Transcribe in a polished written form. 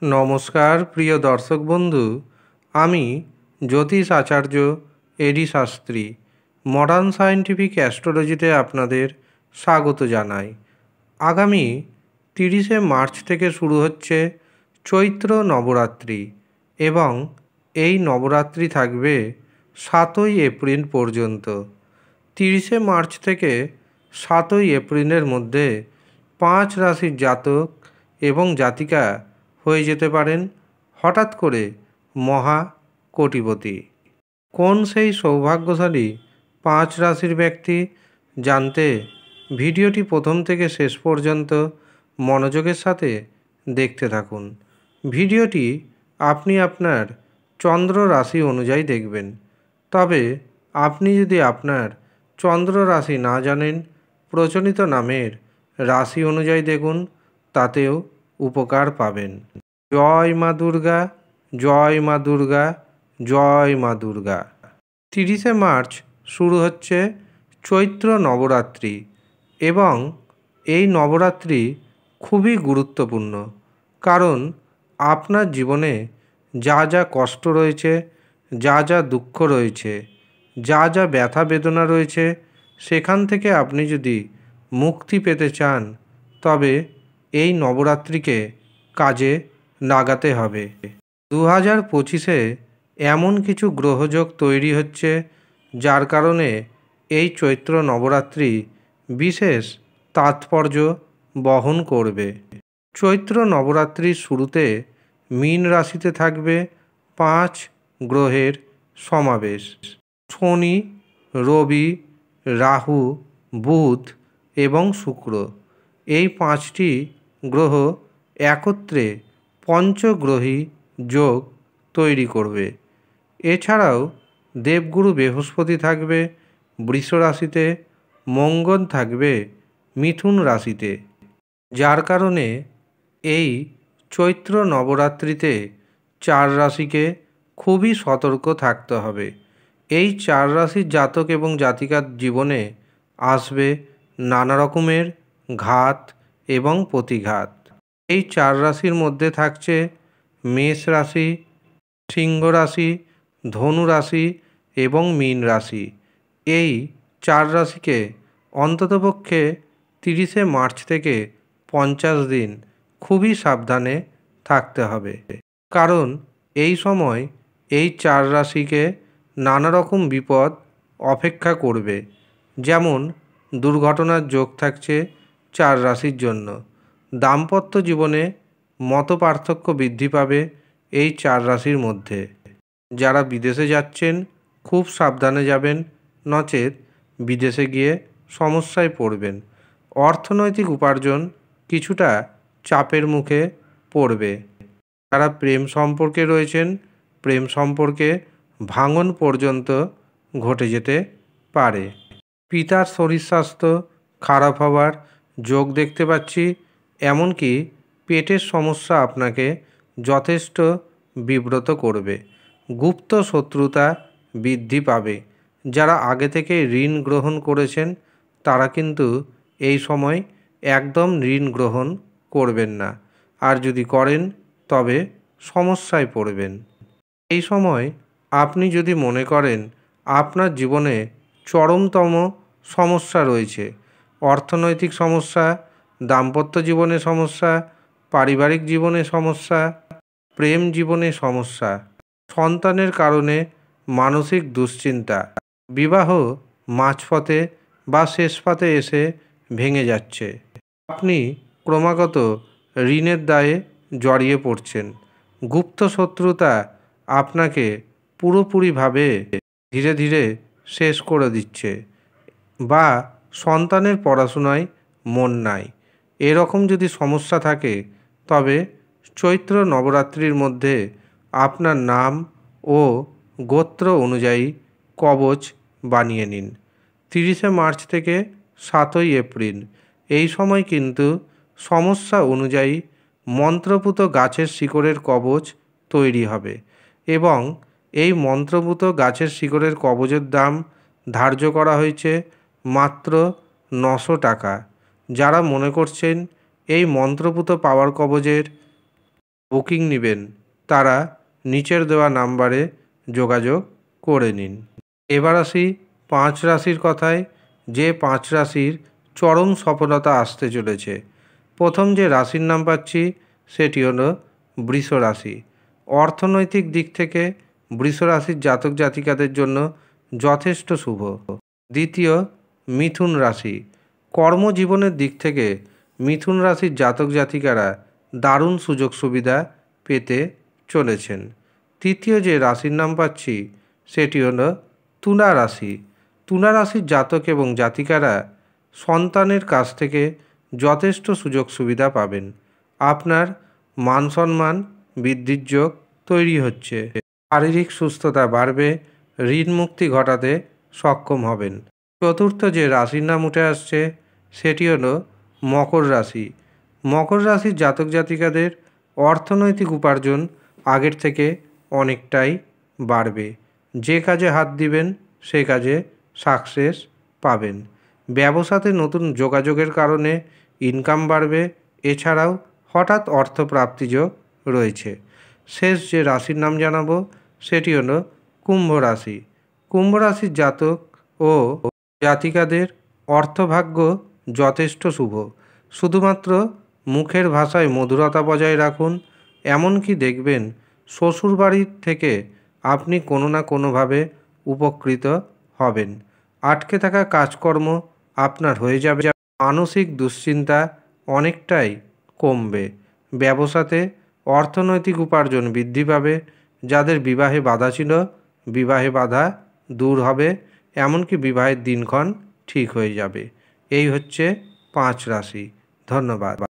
নমস্কার প্রিয় দর্শক বন্ধু, আমি জ্যোতিষ আচার্য এডি শাস্ত্রী মডার্ন সায়েন্টিফিক অ্যাস্ট্রোলজিতে আপনাদের স্বাগত জানাই। আগামী 30শে মার্চ থেকে শুরু হচ্ছে চৈত্র নবরাত্রি এবং এই নবরাত্রি থাকবে 7ই এপ্রিল পর্যন্ত। 30শে মার্চ থেকে 7ই এপ্রিলের মধ্যে 5 রাশির জাতক এবং জাতিকা হয়ে যেতে পারেন হঠাৎ করে মহা কোটিপতি। কোন সেই সৌভাগ্যশালী 5 রাশির ব্যক্তি জানতে ভিডিওটি প্রথম থেকে শেষ পর্যন্ত মনোযোগের সাথে দেখতে থাকুন। ভিডিওটি আপনি আপনার চন্দ্র রাশি অনুযায়ী দেখবেন। তবে আপনি যদি আপনার চন্দ্র রাশি না জানেন, প্রচলিত নামের রাশি অনুযায়ী দেখুন, তাতেও উপকার পাবেন। জয় মা দুর্গা, জয় মা দুর্গা, জয় মা দুর্গা। 30শে মার্চ শুরু হচ্ছে চৈত্র নবরাত্রি এবং এই নবরাত্রি খুবই গুরুত্বপূর্ণ, কারণ আপনার জীবনে যা যা কষ্ট রয়েছে, যা যা দুঃখ রয়েছে, যা যা ব্যথা বেদনা রয়েছে, সেখান থেকে আপনি যদি মুক্তি পেতে চান, তবে এই নবরাত্রিকে কাজে লাগাতে হবে। 2025-এ এমন কিছু গ্রহযোগ তৈরি হচ্ছে, যার কারণে এই চৈত্র নবরাত্রি বিশেষ তাৎপর্য বহন করবে। চৈত্র নবরাত্রির শুরুতে মীন রাশিতে থাকবে 5 গ্রহের সমাবেশ। শনি, রবি, রাহু, বুধ এবং শুক্র, এই 5টি গ্রহ একত্রে পঞ্চগ্রহী যোগ তৈরি করবে। এছাড়াও দেবগুরু বৃহস্পতি থাকবে বৃষ রাশিতে, মঙ্গল থাকবে মিথুন রাশিতে, যার কারণে এই চৈত্র নবরাত্রিতে 4 রাশিকে খুবই সতর্ক থাকতে হবে। এই 4 রাশির জাতক এবং জাতিকার জীবনে আসবে নানা রকমের ঘাত এবং প্রতিঘাত। এই 4 রাশির মধ্যে থাকছে মেষ রাশি, সিংহ রাশি, ধনু রাশি এবং মীন রাশি। এই 4 রাশিকে অন্ততপক্ষে 30শে মার্চ থেকে 50 দিন খুবই সাবধানে থাকতে হবে, কারণ এই সময় এই 4 রাশিকে নানা রকম বিপদ অপেক্ষা করবে। যেমন দুর্ঘটনার যোগ থাকছে 4 রাশির জন্য। দাম্পত্য জীবনে মতপার্থক্য বৃদ্ধি পাবে এই 4 রাশির মধ্যে। যারা বিদেশে যাচ্ছেন খুব সাবধানে যাবেন, নচেত বিদেশে গিয়ে সমস্যায় পড়বেন। অর্থনৈতিক উপার্জন কিছুটা চাপের মুখে পড়বে। যারা প্রেম সম্পর্কে রয়েছেন, প্রেম সম্পর্কে ভাঙন পর্যন্ত ঘটে যেতে পারে। পিতার শরীর স্বাস্থ্য খারাপ হওয়ার যোগ দেখতে পাচ্ছি, এমনকি পেটের সমস্যা আপনাকে যথেষ্ট বিব্রত করবে। গুপ্ত শত্রুতা বৃদ্ধি পাবে। যারা আগে থেকে ঋণ গ্রহণ করেছেন, তারা কিন্তু এই সময় একদম ঋণ গ্রহণ করবেন না, আর যদি করেন তবে সমস্যায় পড়বেন। এই সময় আপনি যদি মনে করেন আপনার জীবনে চরমতম সমস্যা রয়েছে, অর্থনৈতিক সমস্যা, দাম্পত্য জীবনে সমস্যা, পারিবারিক জীবনে সমস্যা, প্রেম জীবনে সমস্যা, সন্তানের কারণে মানসিক দুশ্চিন্তা, বিবাহ মাঝপথে বা শেষ পাতে এসে ভেঙে যাচ্ছে, আপনি ক্রমাগত ঋণের দায়ে জড়িয়ে পড়ছেন, গুপ্ত শত্রুতা আপনাকে পুরোপুরিভাবে ধীরে ধীরে শেষ করে দিচ্ছে, বা সন্তানের পড়াশোনায় মন নাই, এরকম যদি সমস্যা থাকে, তবে চৈত্র নবরাত্রির মধ্যে আপনার নাম ও গোত্র অনুযায়ী কবচ বানিয়ে নিন। 30শে মার্চ থেকে 7ই এপ্রিল এই সময় কিন্তু সমস্যা অনুযায়ী মন্ত্রপুত গাছের শিকড়ের কবচ তৈরি হবে এবং এই মন্ত্রপুত গাছের শিকড়ের কবচের দাম ধার্য করা হয়েছে মাত্র 900 টাকা। যারা মনে করছেন এই মন্ত্রপুত পাওয়ার কবচের বুকিং নেবেন তারা নিচের দেওয়া নাম্বারে যোগাযোগ করে নিন। এবার আসি 5 রাশির কথায়, যে 5 রাশির চরম সফলতা আসতে চলেছে। প্রথম যে রাশির নাম পাচ্ছি সেটি হলো বৃষ রাশি। অর্থনৈতিক দিক থেকে বৃষ রাশির জাতক জাতিকাদের জন্য যথেষ্ট শুভ। দ্বিতীয়, মিথুন রাশি। কর্মজীবনের দিক থেকে মিথুন রাশির জাতক জাতিকারা দারুণ সুযোগ সুবিধা পেতে চলেছেন। তৃতীয় যে রাশির নাম পাচ্ছি সেটি হলো তুলা রাশি। তুলা রাশির জাতক এবং জাতিকারা সন্তানের কাছ থেকে যথেষ্ট সুযোগ সুবিধা পাবেন। আপনার মান সম্মান বৃদ্ধির যোগ তৈরি হচ্ছে। শারীরিক সুস্থতা বাড়বে, ঋণ মুক্তি ঘটাতে সক্ষম হবেন। চতুর্থ যে রাশির নাম উঠে আসছে সেটি হলো মকর রাশি। মকর রাশির জাতক জাতিকাদের অর্থনৈতিক উপার্জন আগের থেকে অনেকটাই বাড়বে। যে কাজে হাত দিবেন সে কাজে সাকসেস পাবেন। ব্যবসাতে নতুন যোগাযোগের কারণে ইনকাম বাড়বে। এছাড়াও হঠাৎ অর্থপ্রাপ্তিযোগ রয়েছে। শেষ যে রাশির নাম জানাবো সেটি হলো কুম্ভ রাশি। কুম্ভ রাশির জাতক ও জাতিকাদের অর্থভাগ্য যথেষ্ট শুভ। শুধুমাত্র মুখের ভাষায় মধুরতা বজায় রাখুন। এমনকি দেখবেন শ্বশুরবাড়ির থেকে আপনি কোনো না কোনোভাবে উপকৃত হবেন। আটকে থাকা কাজকর্ম আপনার হয়ে যাবে। মানসিক দুশ্চিন্তা অনেকটাই কমবে। ব্যবসাতে অর্থনৈতিক উপার্জন বৃদ্ধি পাবে। যাদের বিবাহে বাধা ছিল বিবাহে বাধা দূর হবে। এমনকি বিবাহের দিনক্ষণ ঠিক হয়ে যাবে। এই হচ্ছে 5 রাশি। ধন্যবাদ।